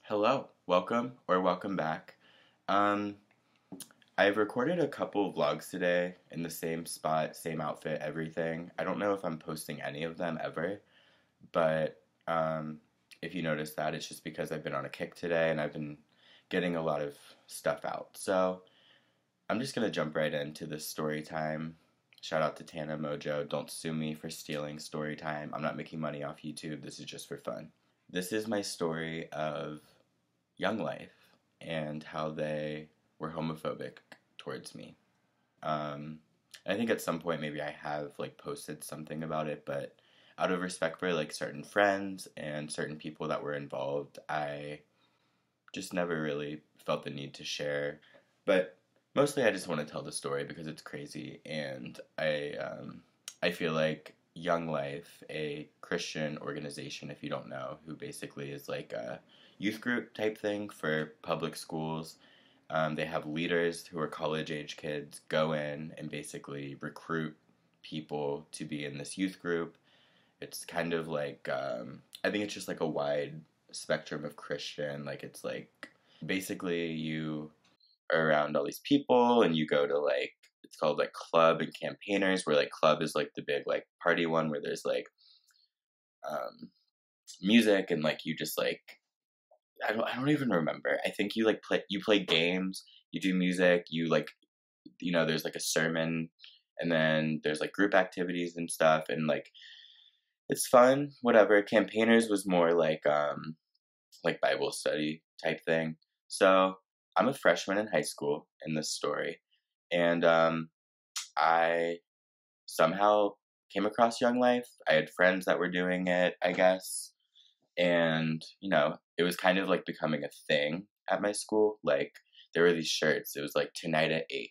Hello, welcome back. Um, I've recorded a couple of vlogs today in the same spot, same outfit, everything. I don't know if I'm posting any of them ever, but if you notice that, it's just because I've been on a kick today and I've been getting a lot of stuff out. So I'm just gonna jump right into this story time. Shout out to Tana Mojo. Don't sue me for stealing story time. I'm not making money off YouTube. This is just for fun. This is my story of Young Life and how they were homophobic towards me. Um, I think at some point maybe I have like posted something about it, but out of respect for like certain friends and certain people that were involved, I just never really felt the need to share. But mostly I just want to tell the story because it's crazy, and I feel like Young Life, a Christian organization, if you don't know, who basically is like a youth group type thing for public schools. They have leaders who are college age kids go in and basically recruit people to be in this youth group. It's kind of like, I think it's just like a wide spectrum of Christian. Like, it's like basically you are around all these people and you go to like, it's called like club and campaigners, where like club is like the big like party one where there's like um, music and like you just like I don't even remember. I think you like play games, you do music, you like there's like a sermon, and then there's like group activities and stuff, and like it's fun, whatever. Campaigners was more like Bible study type thing. So I'm a freshman in high school in this story, and I somehow came across Young Life. I had friends that were doing it, I guess, and it was kind of like becoming a thing at my school. Like there were these shirts. It was like tonight at 8,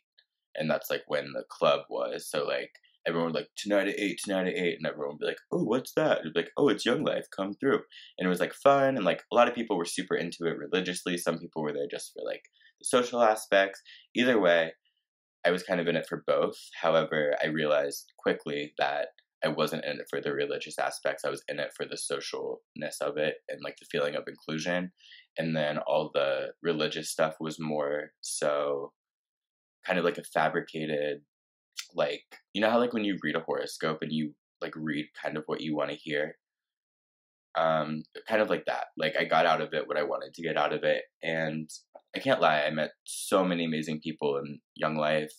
and that's like when the club was. So like everyone would like tonight at 8, tonight at 8, and everyone would be like, oh, what's that? It'd be like, oh, it's Young Life, come through. And it was like fun, and like a lot of people were super into it religiously. Some people were there just for like the social aspects. Either way, I was kind of in it for both. However, I realized quickly that I wasn't in it for the religious aspects. I was in it for the socialness of it and like the feeling of inclusion. And then all the religious stuff was more so kind of like a fabricated, like, you know how like when you read a horoscope and you like read kind of what you want to hear? Kind of like that. Like I got out of it what I wanted to get out of it, and I can't lie, I met so many amazing people in Young Life.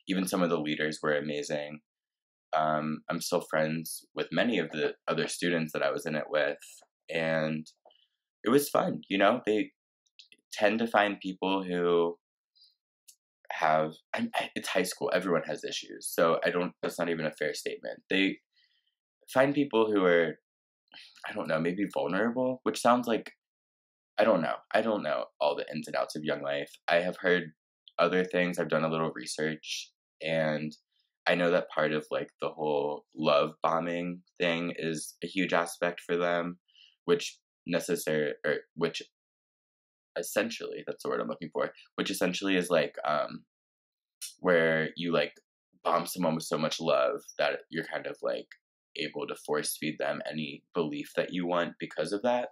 Even some of the leaders were amazing. I'm still friends with many of the other students that I was in it with, and it was fun. They tend to find people who have. It's high school. Everyone has issues, so I don't. That's not even a fair statement. They find people who are, I don't know, maybe vulnerable, which sounds like I don't know. I don't know all the ins and outs of Young Life. I have heard other things. I've done a little research, and I know that part of like the whole love bombing thing is a huge aspect for them, which essentially, that's the word I'm looking for, which essentially is like where you like bomb someone with so much love that you're kind of like able to force feed them any belief that you want because of that.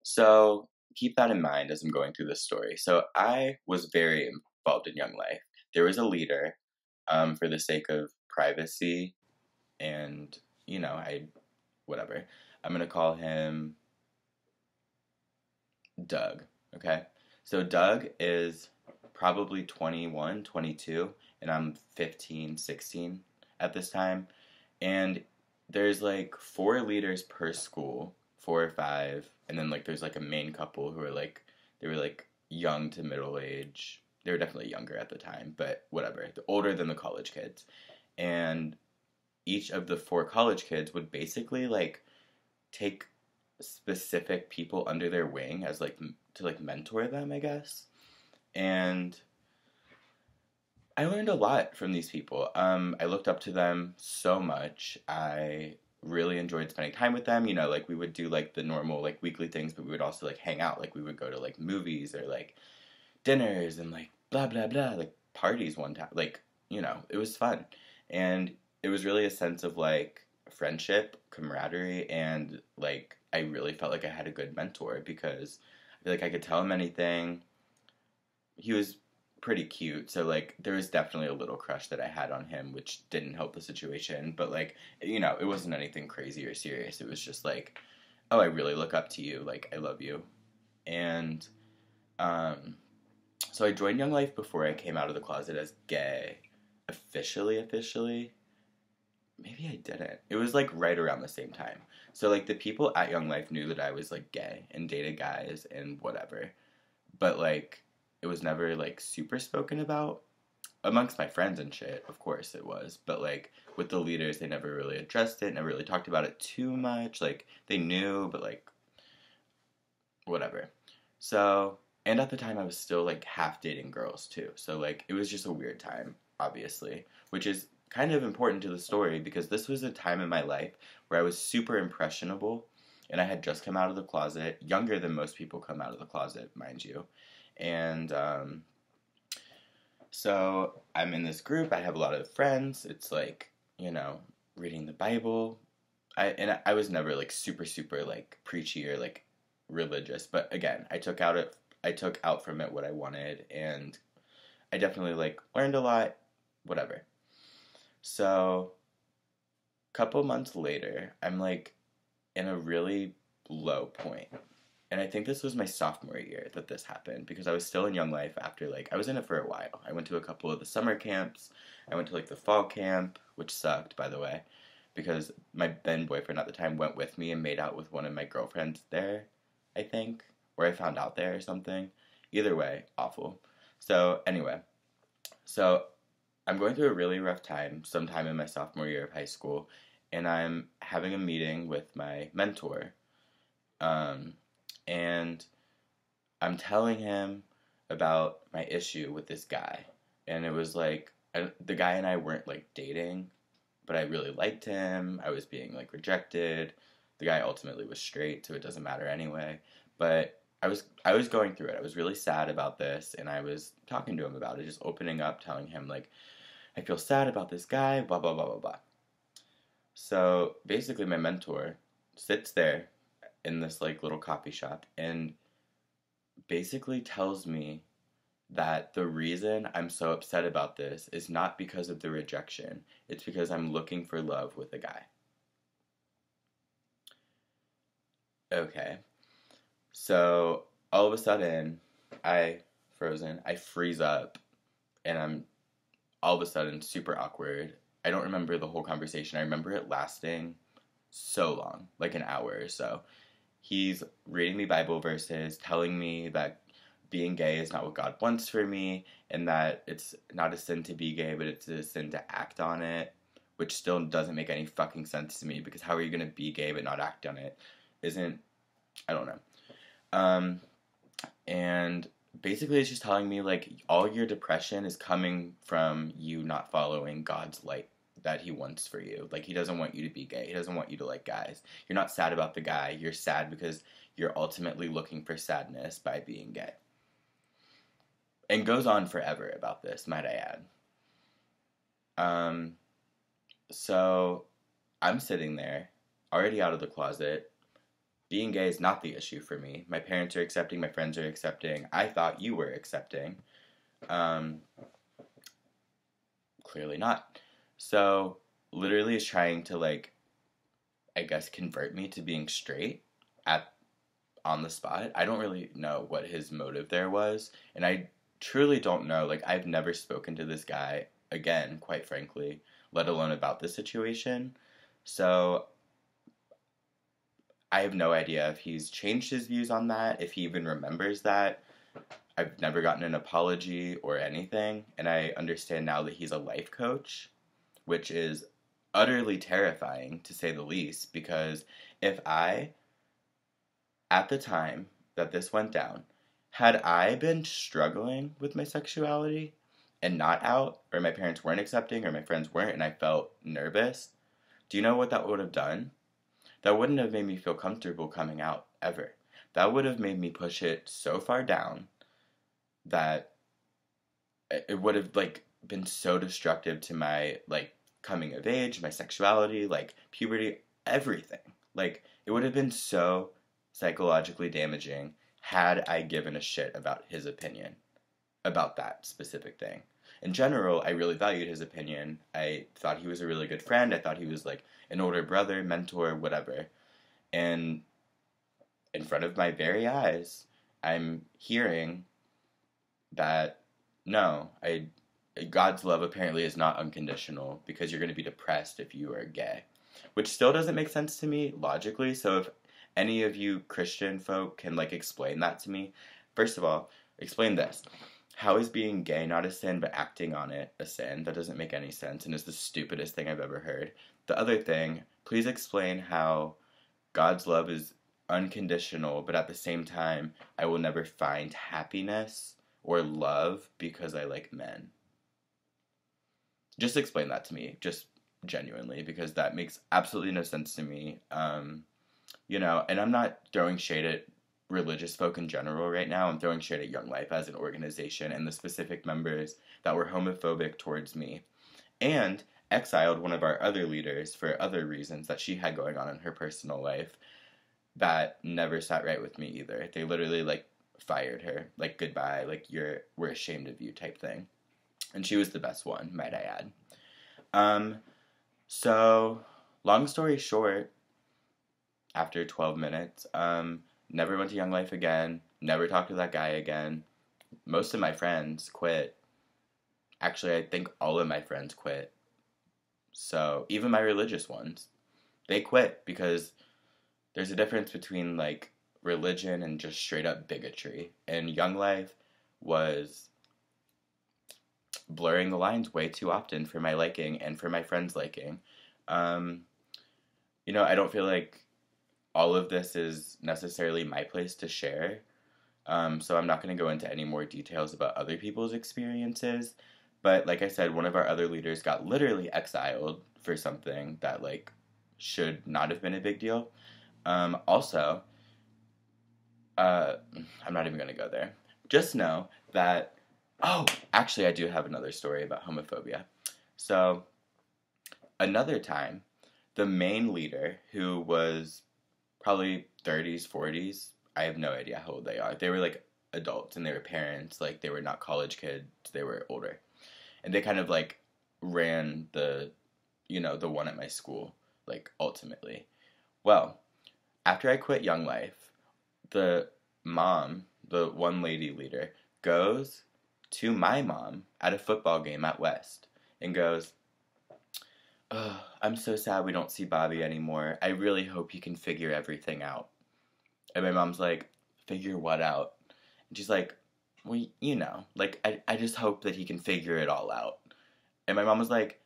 So keep that in mind as I'm going through this story. So I was very involved in Young Life. There was a leader, for the sake of privacy, and whatever. I'm gonna call him Doug. Okay, so Doug is probably 21, 22, and I'm 15, 16 at this time. And there's like 4 leaders per school, 4 or 5, and then like there's like a main couple who are like they were like young to middle age. They were definitely younger at the time, but whatever, older than the college kids. And each of the 4 college kids would basically like take specific people under their wing as like to like mentor them, I guess. And I learned a lot from these people. I looked up to them so much. I really enjoyed spending time with them. Like we would do like the normal like weekly things, but we would also like hang out. Like we would go to like movies or like dinners and like blah blah blah, like parties one time. Like, it was fun. And it was really a sense of like friendship, camaraderie, and like I really felt like I had a good mentor because I feel like I could tell him anything. He was pretty cute, so like there was definitely a little crush that I had on him, which didn't help the situation. But like it wasn't anything crazy or serious. It was just like, oh, I really look up to you. Like I love you, and um, so I joined Young Life before I came out of the closet as gay, officially. Maybe I didn't. It was like right around the same time. So like the people at Young Life knew that I was like gay and dated guys and whatever. But like it was never like super spoken about amongst my friends and shit. Of course it was, but like with the leaders they never really addressed it, never really talked about it too much. Like they knew, but like whatever. So, and at the time I was still like half dating girls too. So like it was just a weird time, obviously, which is kind of important to the story because this was a time in my life where I was super impressionable and I had just come out of the closet, younger than most people come out of the closet, mind you. And so I'm in this group, I have a lot of friends. It's like, reading the Bible. I was never like super like preachy or like religious, but again, I took out from it what I wanted, and I definitely like learned a lot, whatever. So, a couple months later, I'm like in a really low point. And I think this was my sophomore year that this happened because I was still in Young Life after like I was in it for a while. I went to a couple of the summer camps. I went to like the fall camp, which sucked by the way, because my then boyfriend at the time went with me and made out with one of my girlfriends there, I think, or I found out there or something. Either way, awful. So, anyway, so I'm going through a really rough time sometime in my sophomore year of high school, and I'm having a meeting with my mentor. Um, and I'm telling him about my issue with this guy. And it was like, the guy and I weren't like dating, but I really liked him. I was being like rejected. The guy ultimately was straight, so it doesn't matter anyway. But I was going through it. I was really sad about this, and I was talking to him about it, just opening up, telling him like I feel sad about this guy, blah blah blah blah blah. So basically, my mentor sits there in this like little coffee shop and basically tells me that the reason I'm so upset about this is not because of the rejection. It's because I'm looking for love with a guy. Okay. So all of a sudden, I freeze up and I'm all of a sudden super awkward. I don't remember the whole conversation. I remember it lasting so long, like an hour or so. He's reading me Bible verses, telling me that being gay is not what God wants for me, and that it's not a sin to be gay, but it's a sin to act on it, which still doesn't make any fucking sense to me, because how are you going to be gay but not act on it? I don't know. Um, and basically it's just telling me, like, all your depression is coming from you not following God's light that he wants for you. Like, he doesn't want you to be gay. He doesn't want you to like guys. You're not sad about the guy. You're sad because you're ultimately looking for sadness by being gay. And goes on forever about this, might I add. Um, so I'm sitting there, already out of the closet. Being gay is not the issue for me. My parents are accepting, my friends are accepting. I thought you were accepting. Um, Clearly not. So, literally is trying to, like, I guess convert me to being straight at on the spot. I don't really know what his motive there was, and I truly don't know. Like, I've never spoken to this guy again, quite frankly, let alone about this situation. So, I have no idea if he's changed his views on that, if he even remembers that. I've never gotten an apology or anything, and I understand now that he's a life coach, which is utterly terrifying to say the least, because if I, at the time that this went down, had I been struggling with my sexuality and not out, or my parents weren't accepting, or my friends weren't, and I felt nervous, do you know what that would have done? That wouldn't have made me feel comfortable coming out, ever. That would have made me push it so far down that it would have, like, been so destructive to my, like, coming of age, my sexuality, like puberty, everything. Like, it would have been so psychologically damaging had I given a shit about his opinion about that specific thing. In general, I really valued his opinion. I thought he was a really good friend. I thought he was like an older brother, mentor, whatever. And in front of my very eyes, I'm hearing that no, God's love apparently is not unconditional because you're going to be depressed if you are gay, which still doesn't make sense to me logically. So if any of you Christian folk can like explain that to me, first of all, explain this. How is being gay not a sin, but acting on it a sin? That doesn't make any sense and is the stupidest thing I've ever heard. The other thing, please explain how God's love is unconditional, but at the same time, I will never find happiness or love because I like men. Just explain that to me, just genuinely, because that makes absolutely no sense to me. You know, and I'm not throwing shade at religious folk in general right now. I'm throwing shade at Young Life as an organization and the specific members that were homophobic towards me. And exiled one of our other leaders for other reasons that she had going on in her personal life that never sat right with me either. They literally, like, fired her. Like, goodbye, like, we're ashamed of you type thing. And she was the best one, might I add. So, long story short, after 12 minutes, never went to Young Life again, never talked to that guy again. Most of my friends quit. Actually, I think all of my friends quit. So, even my religious ones, they quit because there's a difference between, like, religion and just straight up bigotry. And Young Life was blurring the lines way too often for my liking and for my friends' liking. You know, I don't feel like all of this is necessarily my place to share. So I'm not going to go into any more details about other people's experiences. But like I said, one of our other leaders got literally exiled for something that, like, should not have been a big deal. Also, I'm not even going to go there. Just know that, oh, actually I do have another story about homophobia. So, another time, the main leader, who was probably 30s, 40s, I have no idea how old they are. They were, like, adults, and they were parents. Like, they were not college kids. They were older. And they kind of, like, ran the one at my school, like, ultimately. Well, after I quit Young Life, the mom, the one lady leader, goes to my mom at a football game at West and goes, "Oh, I'm so sad we don't see Bobby anymore. I really hope he can figure everything out." And my mom's like, "Figure what out?" And she's like, "Well, you know, like, I just hope that he can figure it all out." And my mom was like,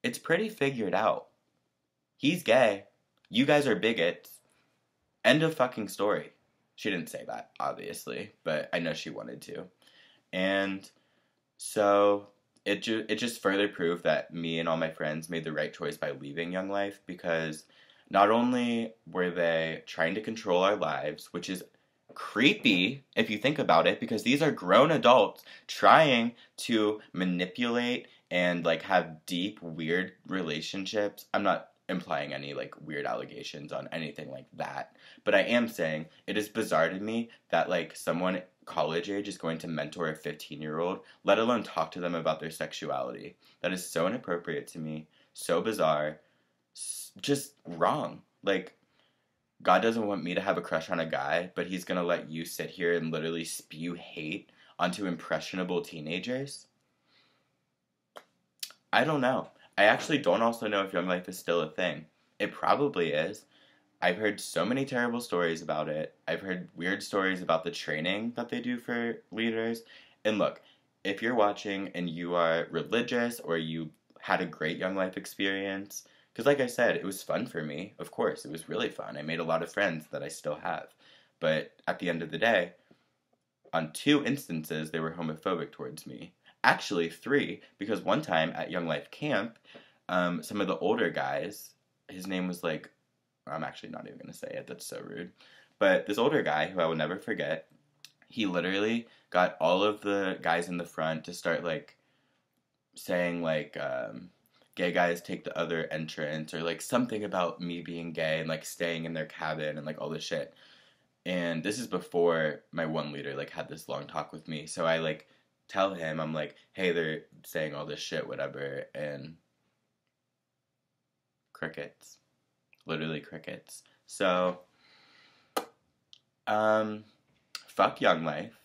it's pretty figured out. He's gay. You guys are bigots. End of fucking story. She didn't say that, obviously, but I know she wanted to. And so it just further proved that me and all my friends made the right choice by leaving Young Life, because not only were they trying to control our lives, which is creepy if you think about it, because these are grown adults trying to manipulate and, like, have deep, weird relationships. I'm not implying any, like, weird allegations on anything like that, but I am saying it is bizarre to me that, like, someone college age is going to mentor a 15-year-old, let alone talk to them about their sexuality. That is so inappropriate to me, so bizarre, just wrong. Like, God doesn't want me to have a crush on a guy, but he's gonna let you sit here and literally spew hate onto impressionable teenagers? I don't know. I actually don't also know if Young Life is still a thing. It probably is. I've heard so many terrible stories about it. I've heard weird stories about the training that they do for leaders. And look, if you're watching and you are religious or you had a great Young Life experience, because like I said, it was fun for me. Of course, it was really fun. I made a lot of friends that I still have. But at the end of the day, on 2 instances, they were homophobic towards me. Actually, 3, because one time at Young Life Camp, some of the older guys, his name was like, I'm actually not even going to say it, that's so rude. But this older guy, who I will never forget, he literally got all of the guys in the front to start, like, saying like gay guys take the other entrance, or like something about me being gay and like staying in their cabin and like all this shit. And this is before my one leader like had this long talk with me. So I like tell him, I'm like, hey, they're saying all this shit, whatever, and crickets. Literally crickets. So, fuck Young Life.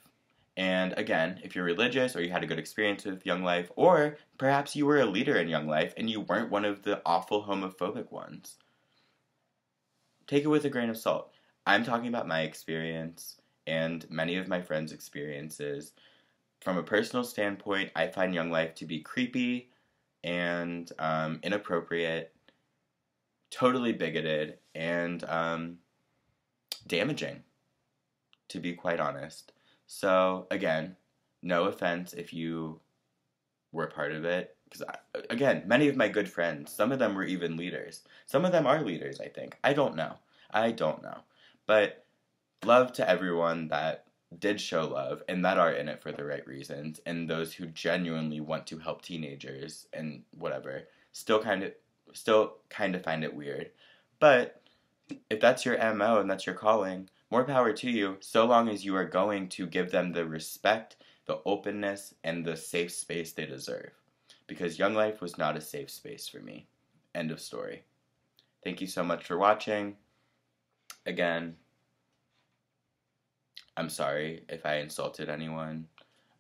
And again, if you're religious or you had a good experience with Young Life, or perhaps you were a leader in Young Life and you weren't one of the awful homophobic ones, take it with a grain of salt. I'm talking about my experience and many of my friends' experiences. From a personal standpoint, I find Young Life to be creepy and inappropriate, totally bigoted, and damaging, to be quite honest. So, again, no offense if you were part of it. Because, again, many of my good friends, some of them were even leaders. Some of them are leaders, I think. I don't know. But love to everyone that did show love and that are in it for the right reasons, and those who genuinely want to help teenagers and whatever. Still kind of find it weird. But if that's your MO and that's your calling, more power to you, so long as you are going to give them the respect, the openness, and the safe space they deserve. Because Young Life was not a safe space for me. End of story. Thank you so much for watching. Again, I'm sorry if I insulted anyone.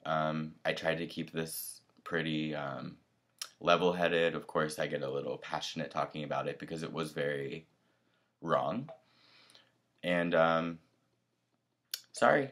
I tried to keep this pretty level-headed. Of course, I get a little passionate talking about it because it was very wrong. And sorry.